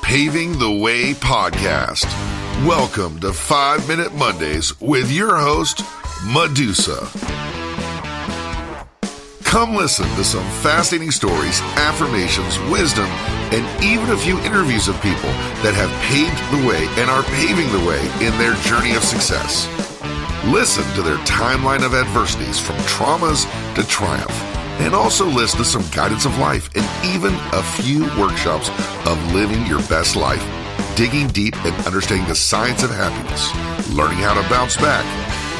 Paving the Way podcast. Welcome to 5 Minute Mondays with your host, Medusa. Come listen to some fascinating stories, affirmations, wisdom, and even a few interviews of people that have paved the way and are paving the way in their journey of success. Listen to their timeline of adversities from traumas to triumph, and also listen to some guidance of life and even a few workshops of living your best life, digging deep and understanding the science of happiness, learning how to bounce back,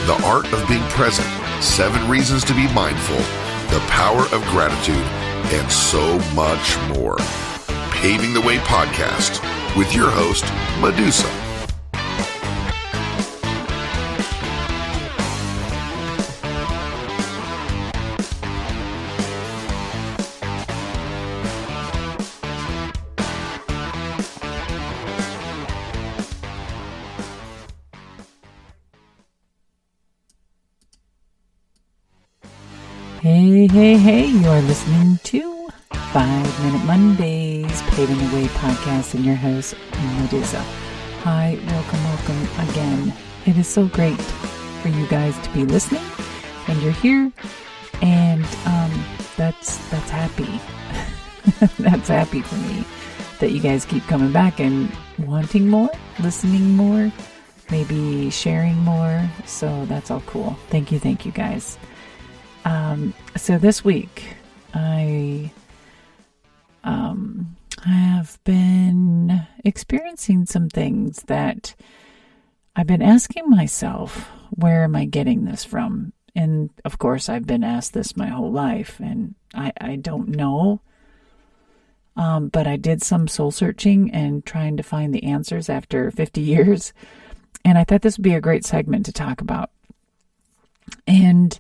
the art of being present, 7 reasons to be mindful, the power of gratitude, and so much more. Paving the Way podcast with your host, Medusa. Hey, you are listening to 5 Minute Mondays, Paving the Way podcast, and your host, Medusa. Hi, welcome again. It is so great for you guys to be listening, and you're here, and that's happy. That's happy for me that you guys keep coming back and wanting more, listening more, maybe sharing more, so that's all cool. Thank you guys. So this week, I have been experiencing some things that I've been asking myself, where am I getting this from? And of course, I've been asked this my whole life, and I don't know. But I did some soul searching and trying to find the answers after 50 years. And I thought this would be a great segment to talk about. And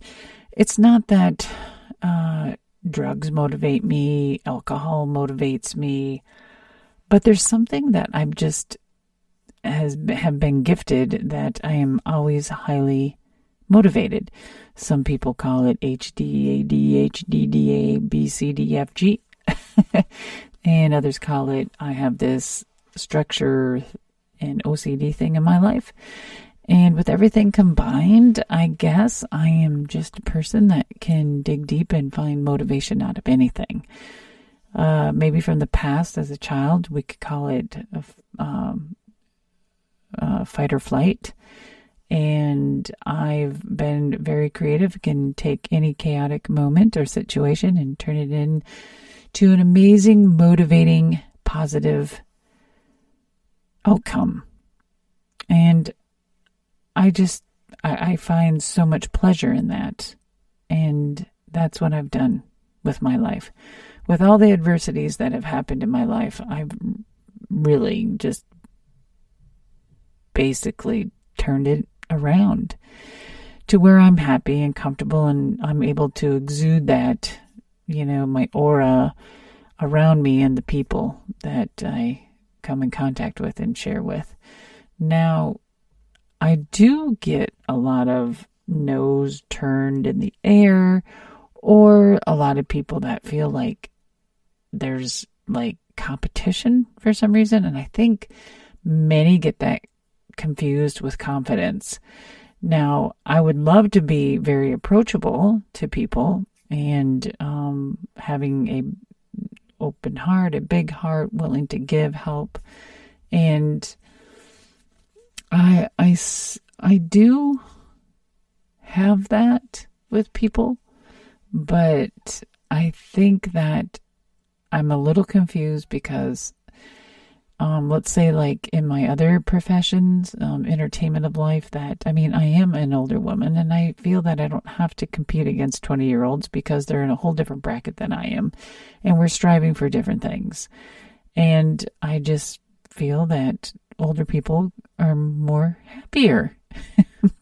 it's not that drugs motivate me, alcohol motivates me, but there's something that I'm just have been gifted that I am always highly motivated. Some people call it HD, ADHD, DA, B, C, D, F, G, and others call it I have this structure and OCD thing in my life. And with everything combined, I guess I am just a person that can dig deep and find motivation out of anything. Maybe from the past as a child, we could call it fight or flight. And I've been very creative, can take any chaotic moment or situation and turn it into an amazing, motivating, positive outcome. And I find so much pleasure in that. And that's what I've done with my life. With all the adversities that have happened in my life, I've really just basically turned it around to where I'm happy and comfortable, and I'm able to exude that, my aura around me and the people that I come in contact with and share with. Now, I do get a lot of nose turned in the air, or a lot of people that feel like there's like competition for some reason. And I think many get that confused with confidence. Now, I would love to be very approachable to people and having a open heart, a big heart, willing to give help. And I do have that with people, but I think that I'm a little confused because, let's say like in my other professions, entertainment of life, I am an older woman, and I feel that I don't have to compete against 20-year-olds because they're in a whole different bracket than I am, and we're striving for different things. And I just feel that older people are more happier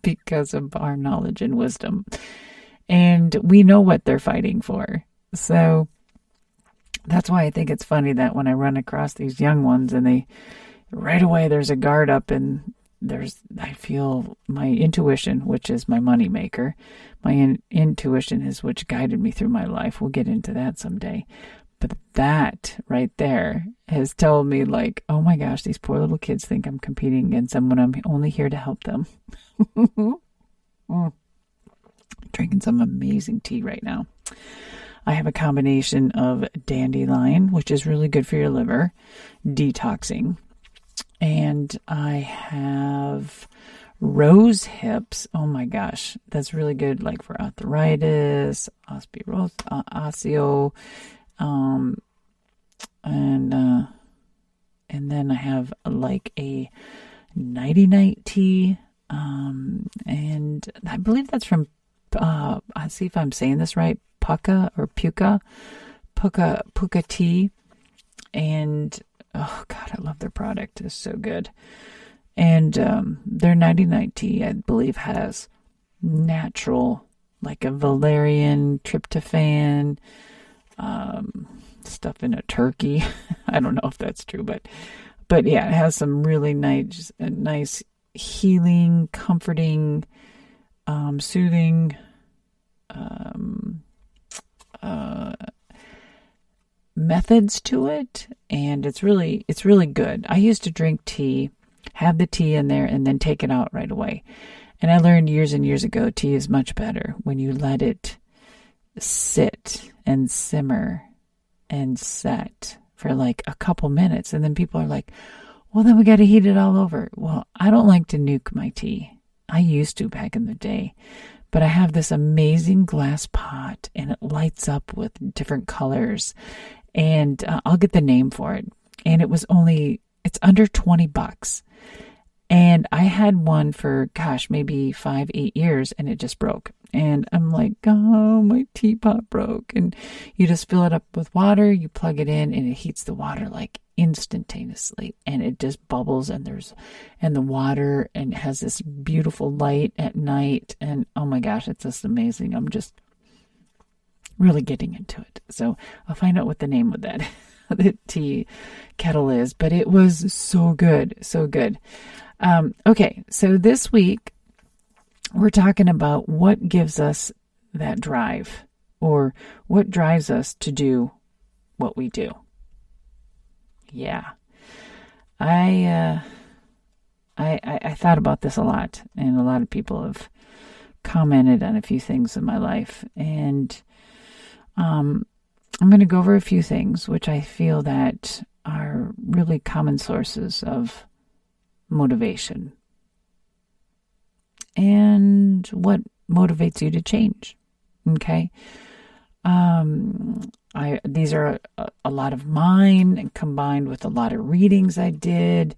because of our knowledge and wisdom. And we know what they're fighting for. So that's why I think it's funny that when I run across these young ones and right away there's a guard up, and I feel my intuition, which is my money maker. My intuition is which guided me through my life. We'll get into that someday. But that right there has told me like, oh my gosh, these poor little kids think I'm competing against them when I'm only here to help them. Drinking some amazing tea right now. I have a combination of dandelion, which is really good for your liver, detoxing. And I have rose hips. Oh my gosh, that's really good, like for arthritis, osteo, and then I have like a nighty-night tea, and I believe that's from. I see if I'm saying this right. Puka tea, and oh God, I love their product. It's so good. And their nighty-night tea, I believe, has natural, like a valerian, tryptophan, stuff in a turkey. I don't know if that's true, but yeah, it has some really nice healing, comforting, soothing methods to it, and it's really good. I used to drink tea, have the tea in there, and then take it out right away. And I learned years and years ago, tea is much better when you let it sit and simmer and set for like a couple minutes. And then people are like, well, then we got to heat it all over. Well, I don't like to nuke my tea. I used to back in the day. But I have this amazing glass pot, and it lights up with different colors. And I'll get the name for it. And it's under $20. And I had one for, maybe 5-8 years, and it just broke. And I'm like, oh, my teapot broke. And you just fill it up with water, you plug it in, and it heats the water like instantaneously. And it just bubbles, and the water, and it has this beautiful light at night. And oh my gosh, it's just amazing. I'm just really getting into it. So I'll find out what the name of that the tea kettle is. But it was so good, so good. Okay, so this week we're talking about what gives us that drive, or what drives us to do what we do. Yeah, I thought about this a lot, and a lot of people have commented on a few things in my life, and I'm going to go over a few things which I feel that are really common sources of motivation and what motivates you to change. Okay. These are a lot of mine, and combined with a lot of readings I did,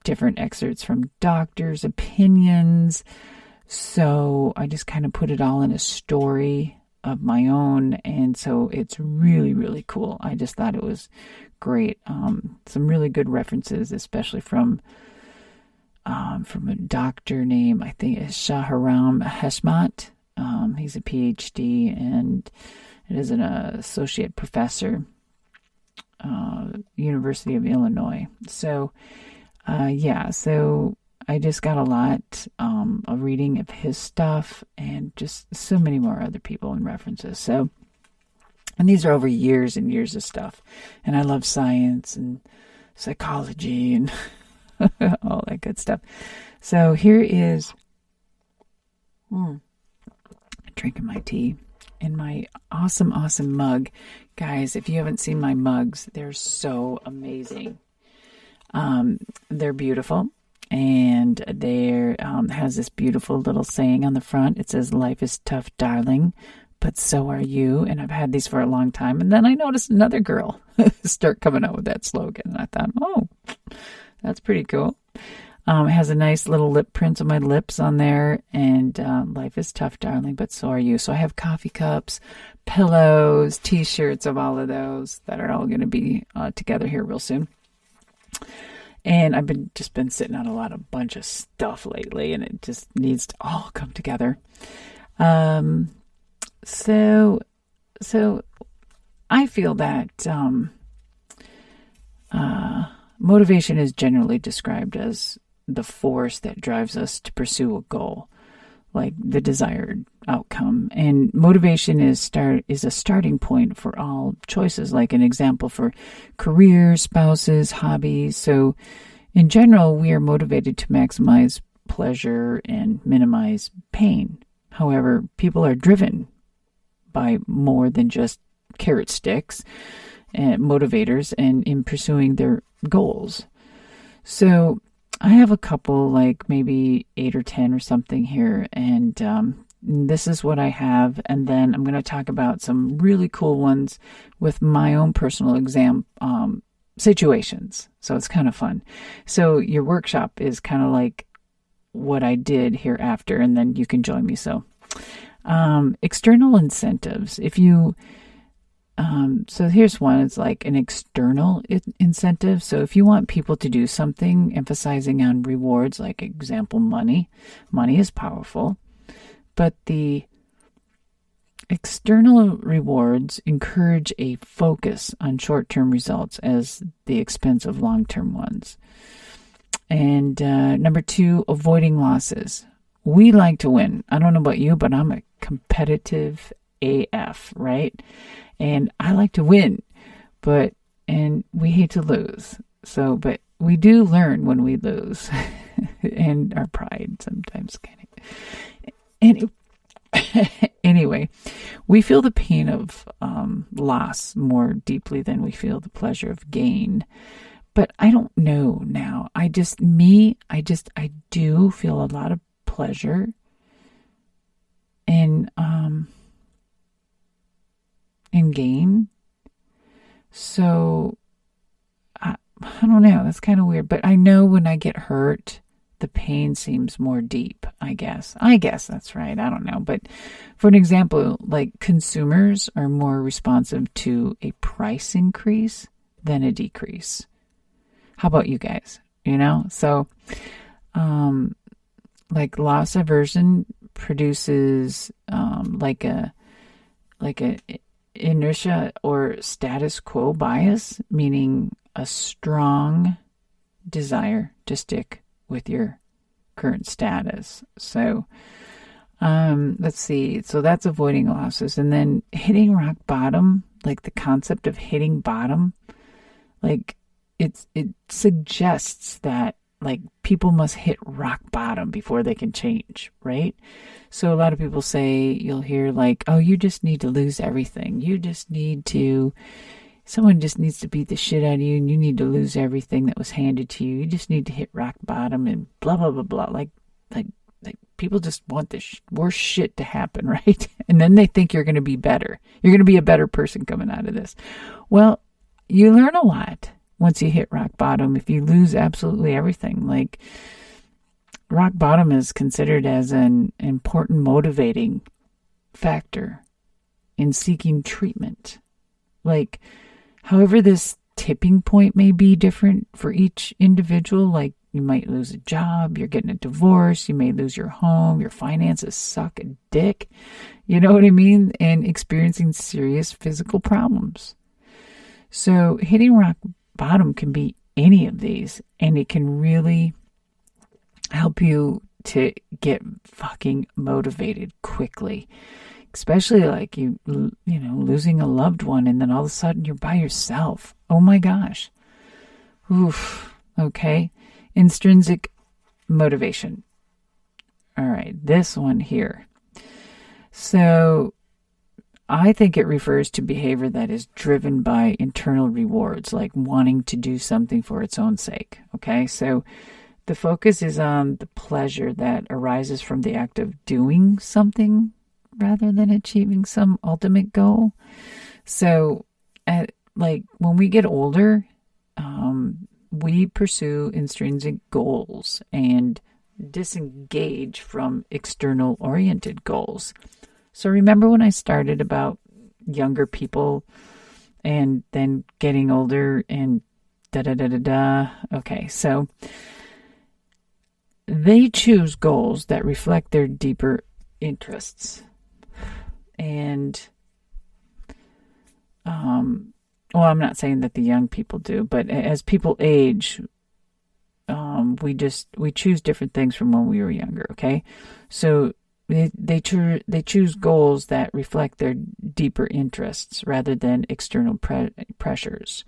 different excerpts from doctors' opinions. So I just kind of put it all in a story of my own. And so it's really, really cool. I just thought it was great. Some really good references, especially from a doctor named, I think it's Shahram Heshmat. He's a PhD, and it is an associate professor, University of Illinois. So, so I just got a lot of reading of his stuff, and just so many more other people and references. So, and these are over years and years of stuff. And I love science and psychology and all that good stuff. So here is drinking my tea in my awesome mug. Guys, if you haven't seen my mugs, they're so amazing. They're beautiful, and there has this beautiful little saying on the front. It says, "Life is tough, darling, but so are you." And I've had these for a long time. And then I noticed another girl start coming out with that slogan. And I thought, oh, that's pretty cool. It has a nice little lip print of my lips on there. And life is tough, darling, but so are you. So I have coffee cups, pillows, T-shirts of all of those that are all going to be together here real soon. And I've been sitting on a bunch of stuff lately, and it just needs to all come together. So I feel that motivation is generally described as the force that drives us to pursue a goal, like the desired outcome. And motivation is a starting point for all choices, like an example for career, spouses, hobbies. So in general, we are motivated to maximize pleasure and minimize pain. However, people are driven by more than just carrot sticks and motivators and in pursuing their goals. So I have a couple, like maybe 8 or 10 or something here, and this is what I have. And then I'm going to talk about some really cool ones with my own personal exam situations. So it's kind of fun. So your workshop is kind of like what I did hereafter, and then you can join me. So external incentives. If you so here's one. It's like an external incentive. So if you want people to do something, emphasizing on rewards, like example, money is powerful. But the external rewards encourage a focus on short-term results as the expense of long-term ones. And number 2, avoiding losses. We like to win. I don't know about you, but I'm a competitive AF, right? And I like to win, and we hate to lose. So, but we do learn when we lose, and our pride sometimes kind of. Anyway, we feel the pain of loss more deeply than we feel the pleasure of gain. But I don't know now. I do feel a lot of pleasure in gain. So I don't know. That's kind of weird. But I know when I get hurt, the pain seems more deep, I guess. That's right. I don't know. But for an example, like consumers are more responsive to a price increase than a decrease. How about you guys? So like loss aversion produces like a inertia or status quo bias, meaning a strong desire to stick with your current status. So let's see. So that's avoiding losses. And then hitting rock bottom, like the concept of hitting bottom, like it suggests that like people must hit rock bottom before they can change, right? So a lot of people say, you'll hear like, oh, you just need to lose everything. Someone just needs to beat the shit out of you, and you need to lose everything that was handed to you. You just need to hit rock bottom and blah, blah, blah, blah. Like people just want this worst shit to happen, right? And then they think you're going to be better. You're going to be a better person coming out of this. Well, you learn a lot once you hit rock bottom. If you lose absolutely everything, like rock bottom is considered as an important motivating factor in seeking treatment. Like, however, this tipping point may be different for each individual. Like, you might lose a job, you're getting a divorce, you may lose your home, your finances suck a dick, you know what I mean? And experiencing serious physical problems. So hitting rock bottom can be any of these, and it can really help you to get fucking motivated quickly. Especially like you losing a loved one, and then all of a sudden you're by yourself. Oh my gosh. Oof. Okay. Intrinsic motivation. All right. This one here. So I think it refers to behavior that is driven by internal rewards, like wanting to do something for its own sake. Okay. So the focus is on the pleasure that arises from the act of doing something rather than achieving some ultimate goal. So, like when we get older, we pursue intrinsic goals and disengage from external oriented goals. So remember when I started about younger people and then getting older and da-da-da-da-da? Okay, so they choose goals that reflect their deeper interests. And, well, I'm not saying that the young people do, but as people age, we choose different things from when we were younger, okay? So They choose goals that reflect their deeper interests rather than external pressures.